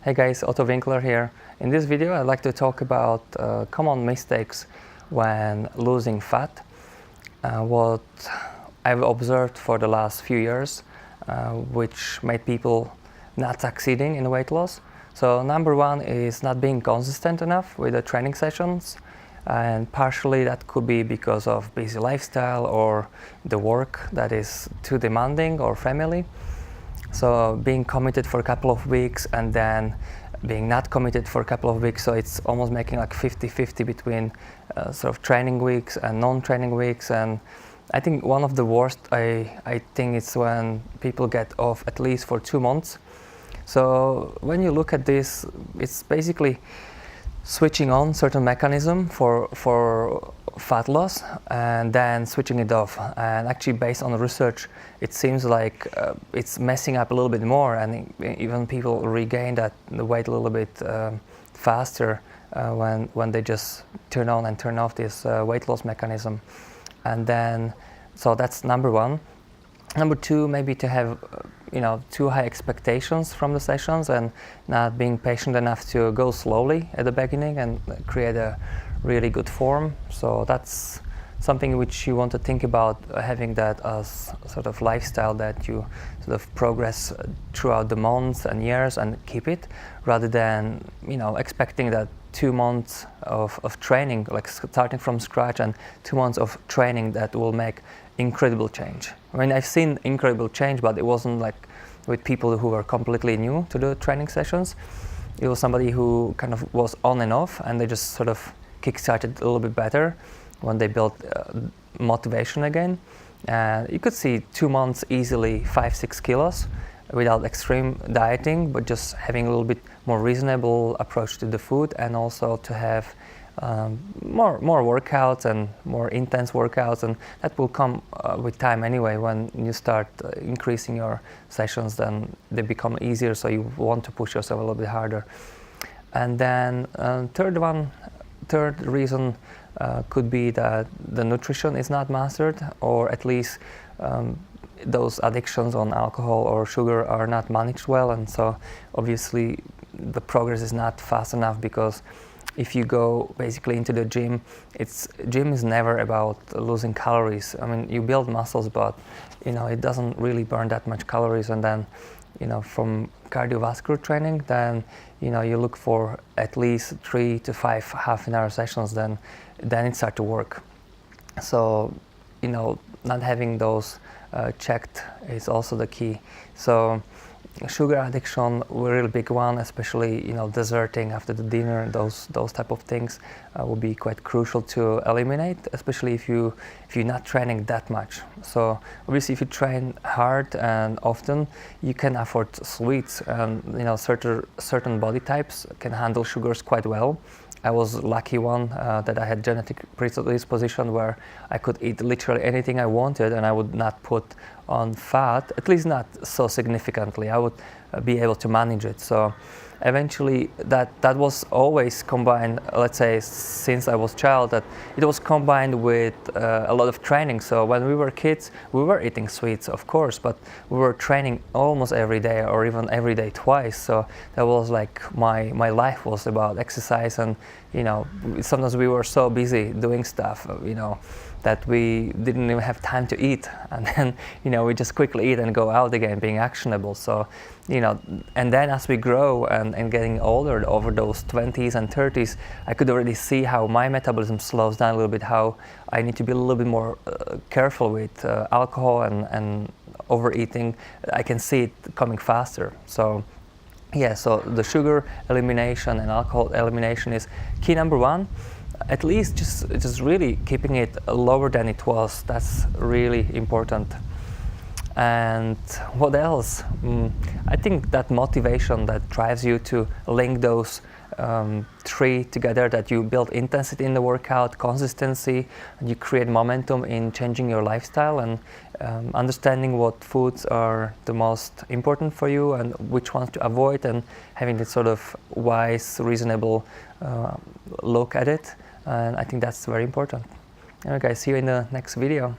Hey guys, Otto Winkler here. In this video I'd like to talk about common mistakes when losing fat. What I've observed for the last few years which made people not succeeding in weight loss. So number one is not being consistent enough with the training sessions, and partially that could be because of busy lifestyle or the work that is too demanding or family. So being committed for a couple of weeks and then being not committed for a couple of weeks, so it's almost making like 50-50 between sort of training weeks and non-training weeks. And I think one of the worst, I think it's when people get off at least for 2 months. So when you look at this, it's basically switching on certain mechanism for fat loss and then switching it off. And actually, based on the research, it seems like it's messing up a little bit more, and even people regain the weight a little bit faster when they just turn on and turn off this weight loss mechanism. And then, so that's number one. Number two, maybe to have too high expectations from the sessions and not being patient enough to go slowly at the beginning and create a really good form. So that's something which you want to think about, having that as sort of lifestyle, that you sort of progress throughout the months and years and keep it, rather than expecting that 2 months of training, like starting from scratch, and 2 months of training that will make incredible change. I mean, I've seen incredible change, but it wasn't like with people who were completely new to the training sessions. It was somebody who kind of was on and off, and they just sort of kick-started a little bit better when they built motivation again. And you could see 2 months easily 5-6 kilos without extreme dieting, but just having a little bit more reasonable approach to the food, and also to have more workouts and more intense workouts, and that will come with time anyway. When you start increasing your sessions, then they become easier, so you want to push yourself a little bit harder. And then third reason could be that the nutrition is not mastered, or at least those addictions on alcohol or sugar are not managed well, and so obviously the progress is not fast enough, because if you go basically into the gym, gym is never about losing calories. I mean, you build muscles, but it doesn't really burn that much calories. And then from cardiovascular training, then you look for at least 3 to 5 half-an-hour sessions, then it starts to work. So not having those checked is also the key. So sugar addiction, a really big one, especially deserting after the dinner. Those type of things will be quite crucial to eliminate, especially if you're not training that much. So obviously, if you train hard and often, you can afford sweets, and certain body types can handle sugars quite well. I was lucky one that I had genetic predisposition where I could eat literally anything I wanted, and I would not put on fat, at least not so significantly. I would be able to manage it. So eventually that was always combined, let's say since I was a child, that it was combined with a lot of training. So when we were kids, we were eating sweets, of course, but we were training almost every day, or even every day twice. So that was like my life was about exercise, and sometimes we were so busy doing stuff that we didn't even have time to eat, and then we just quickly eat and go out again, being actionable. So and then as we grow and getting older, over those 20s and 30s, I could already see how my metabolism slows down a little bit, how I need to be a little bit more careful with alcohol and overeating. I can see it coming faster. So yeah, so the sugar elimination and alcohol elimination is key number one. At least just really keeping it lower than it was. That's really important. And what else? I think that motivation that drives you to link those three together, that you build intensity in the workout, consistency, and you create momentum in changing your lifestyle, and understanding what foods are the most important for you and which ones to avoid, and having this sort of wise, reasonable look at it. And I think that's very important. Anyway guys, see you in the next video.